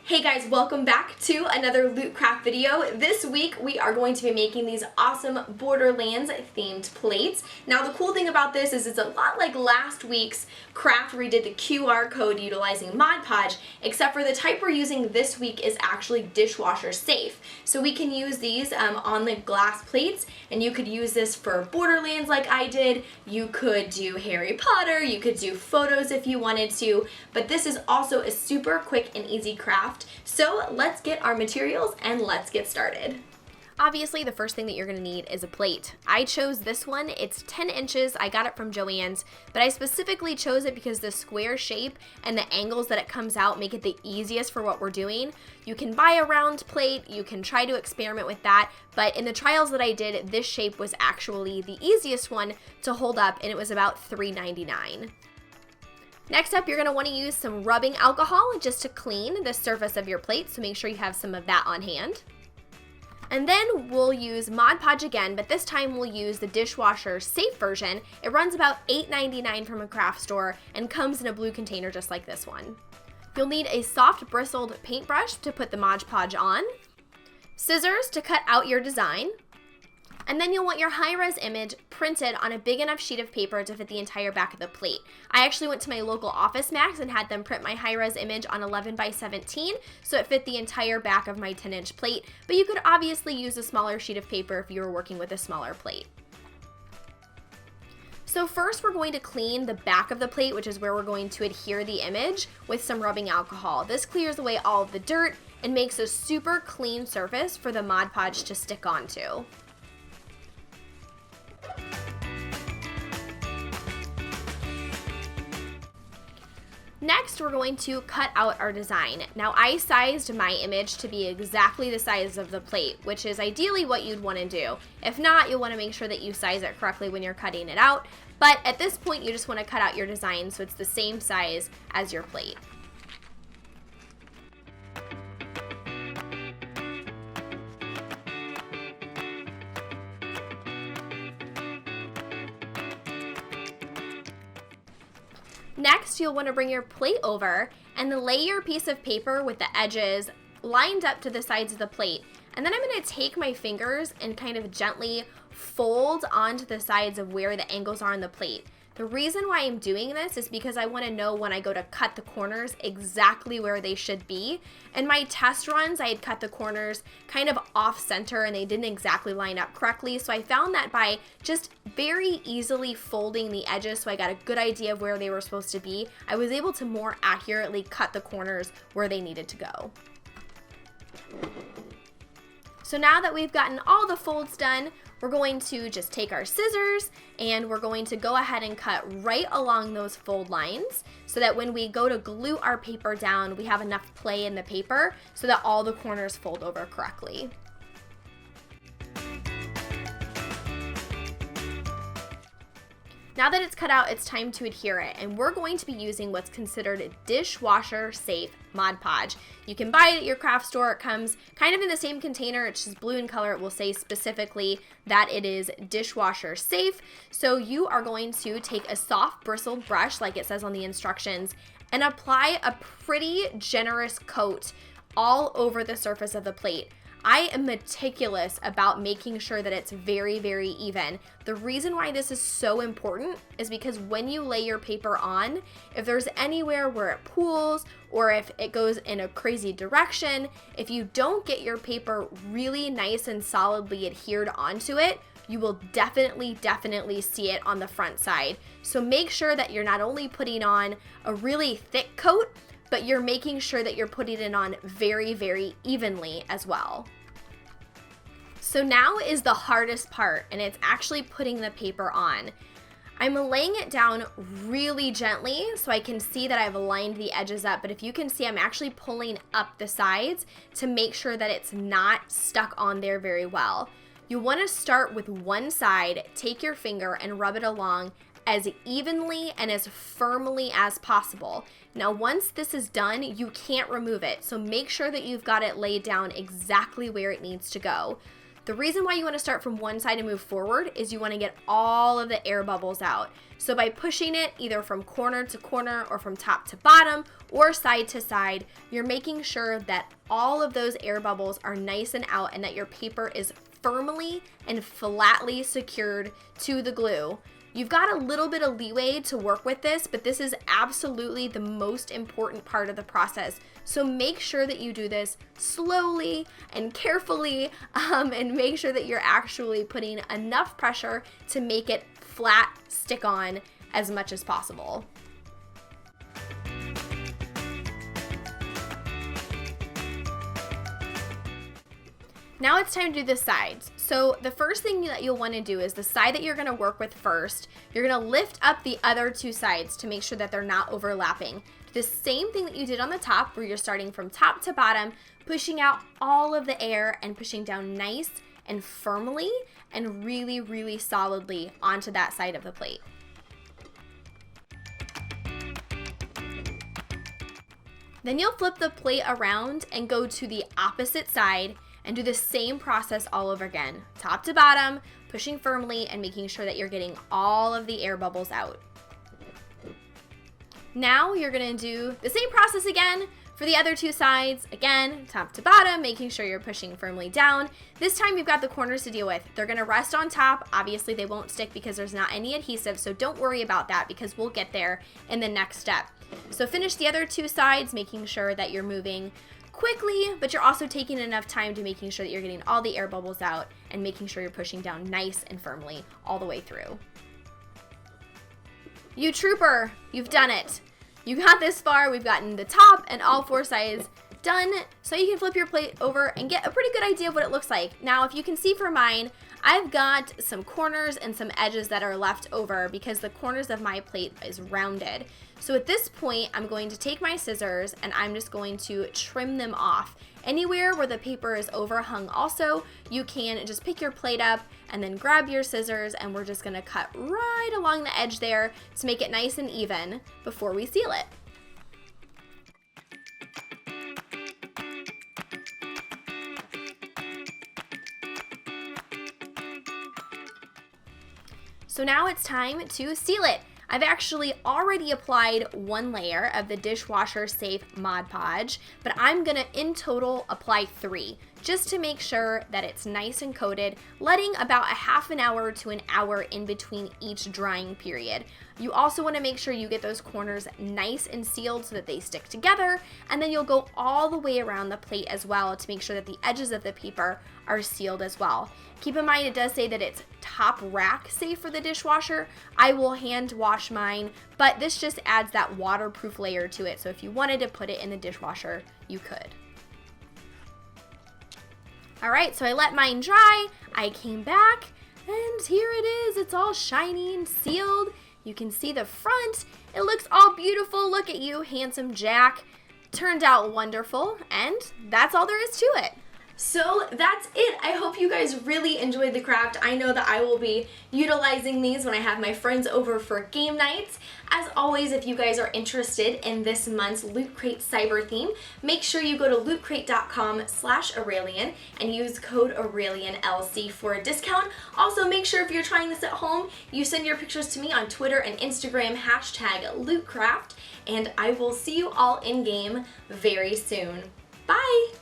Hey guys, welcome back to another Loot Craft video. This week we are going to be making these awesome Borderlands themed plates. Now the cool thing about this is it's a lot like last week's craft where we did the QR code utilizing Mod Podge, except for the type we're using this week is actually dishwasher safe. So we can use these on the glass plates, and you could use this for Borderlands like I did. You could do Harry Potter, you could do photos if you wanted to, but this is also a super quick and easy craft. So let's get our materials and let's get started. Obviously, the first thing that you're going to need is a plate. I chose this one. It's 10 inches. I got it from Joann's, but I specifically chose it because the square shape and the angles that it comes out make it the easiest for what we're doing. You can buy a round plate. You can try to experiment with that, but in the trials that I did, this shape was actually the easiest one to hold up, and it was about $3.99. Next up, you're going to want to use some rubbing alcohol just to clean the surface of your plate, so make sure you have some of that on hand. And then we'll use Mod Podge again, but this time we'll use the dishwasher safe version. It runs about $8.99 from a craft store and comes in a blue container just like this one. You'll need a soft bristled paintbrush to put the Mod Podge on, scissors to cut out your design, and then you'll want your high-res image printed on a big enough sheet of paper to fit the entire back of the plate. I actually went to my local Office Max and had them print my high-res image on 11 by 17, so it fit the entire back of my 10-inch plate, but you could obviously use a smaller sheet of paper if you were working with a smaller plate. So first we're going to clean the back of the plate, which is where we're going to adhere the image with some rubbing alcohol. This clears away all of the dirt and makes a super clean surface for the Mod Podge to stick onto. Next, we're going to cut out our design. Now, I sized my image to be exactly the size of the plate, which is ideally what you'd want to do. If not, you'll want to make sure that you size it correctly when you're cutting it out. But at this point, you just want to cut out your design so it's the same size as your plate. Next, you'll want to bring your plate over and lay your piece of paper with the edges lined up to the sides of the plate. And then I'm going to take my fingers and kind of gently fold onto the sides of where the angles are on the plate. The reason why I'm doing this is because I want to know when I go to cut the corners exactly where they should be. In my test runs, I had cut the corners kind of off center and they didn't exactly line up correctly. So I found that by just very easily folding the edges so I got a good idea of where they were supposed to be, I was able to more accurately cut the corners where they needed to go. So now that we've gotten all the folds done, we're going to just take our scissors and we're going to go ahead and cut right along those fold lines so that when we go to glue our paper down, we have enough play in the paper so that all the corners fold over correctly. Now that it's cut out, it's time to adhere it, and we're going to be using what's considered dishwasher safe Mod Podge. You can buy it at your craft store. It comes kind of in the same container. It's just blue in color. It will say specifically that it is dishwasher safe. So you are going to take a soft bristled brush, like it says on the instructions, and apply a pretty generous coat all over the surface of the plate. I am meticulous about making sure that it's very, very even. The reason why this is so important is because when you lay your paper on, if there's anywhere where it pools or if it goes in a crazy direction, if you don't get your paper really nice and solidly adhered onto it, you will definitely see it on the front side. So make sure that you're not only putting on a really thick coat, but you're making sure that you're putting it on very, very evenly as well. So now is the hardest part, and it's actually putting the paper on. I'm laying it down really gently so I can see that I've lined the edges up, but if you can see, I'm actually pulling up the sides to make sure that it's not stuck on there very well. You want to start with one side, take your finger and rub it along as evenly and as firmly as possible. Now, once this is done, you can't remove it, so make sure that you've got it laid down exactly where it needs to go. The reason why you want to start from one side and move forward is you want to get all of the air bubbles out. So by pushing it either from corner to corner or from top to bottom or side to side, you're making sure that all of those air bubbles are nice and out and that your paper is firmly and flatly secured to the glue. You've got a little bit of leeway to work with this, but this is absolutely the most important part of the process. So make sure that you do this slowly and carefully, and make sure that you're actually putting enough pressure to make it flat stick on as much as possible. Now it's time to do the sides. So the first thing that you'll want to do is the side that you're going to work with first, you're going to lift up the other two sides to make sure that they're not overlapping. The same thing that you did on the top, where you're starting from top to bottom, pushing out all of the air and pushing down nice and firmly and really, really solidly onto that side of the plate. Then you'll flip the plate around and go to the opposite side and do the same process all over again. Top to bottom, pushing firmly and making sure that you're getting all of the air bubbles out. Now you're gonna do the same process again for the other two sides. Again, top to bottom, making sure you're pushing firmly down. This time you've got the corners to deal with. They're gonna rest on top. Obviously they won't stick because there's not any adhesive, so don't worry about that because we'll get there in the next step. So finish the other two sides, making sure that you're moving quickly, but you're also taking enough time to making sure that you're getting all the air bubbles out and making sure you're pushing down nice and firmly all the way through. You trooper, you've done it. You got this far. We've gotten the top and all four sides done, so you can flip your plate over and get a pretty good idea of what it looks like. Now, if you can see for mine, I've got some corners and some edges that are left over because the corners of my plate is rounded. So at this point, I'm going to take my scissors and I'm just going to trim them off. Anywhere where the paper is overhung also, you can just pick your plate up and then grab your scissors, and we're just gonna cut right along the edge there to make it nice and even before we seal it. So now it's time to seal it. I've actually already applied one layer of the dishwasher safe Mod Podge, but I'm gonna in total apply 3 just to make sure that it's nice and coated, letting about a half an hour to an hour in between each drying period. You also want to make sure you get those corners nice and sealed so that they stick together, and then you'll go all the way around the plate as well to make sure that the edges of the paper are sealed as well. Keep in mind it does say that it's top rack safe for the dishwasher. I will hand wash mine, but this just adds that waterproof layer to it, so if you wanted to put it in the dishwasher, you could. All right, so I let mine dry, I came back, and here it is. It's all shiny and sealed. You can see the front. It looks all beautiful. Look at you, handsome Jack. Turned out wonderful, and that's all there is to it. So that's it. I hope you guys really enjoyed the craft. I know that I will be utilizing these when I have my friends over for game nights. As always, if you guys are interested in this month's Loot Crate Cyber theme, make sure you go to lootcrate.com/Aureylian and use code AureylianLC for a discount. Also, make sure if you're trying this at home, you send your pictures to me on Twitter and Instagram, #LootCraft, and I will see you all in game very soon. Bye!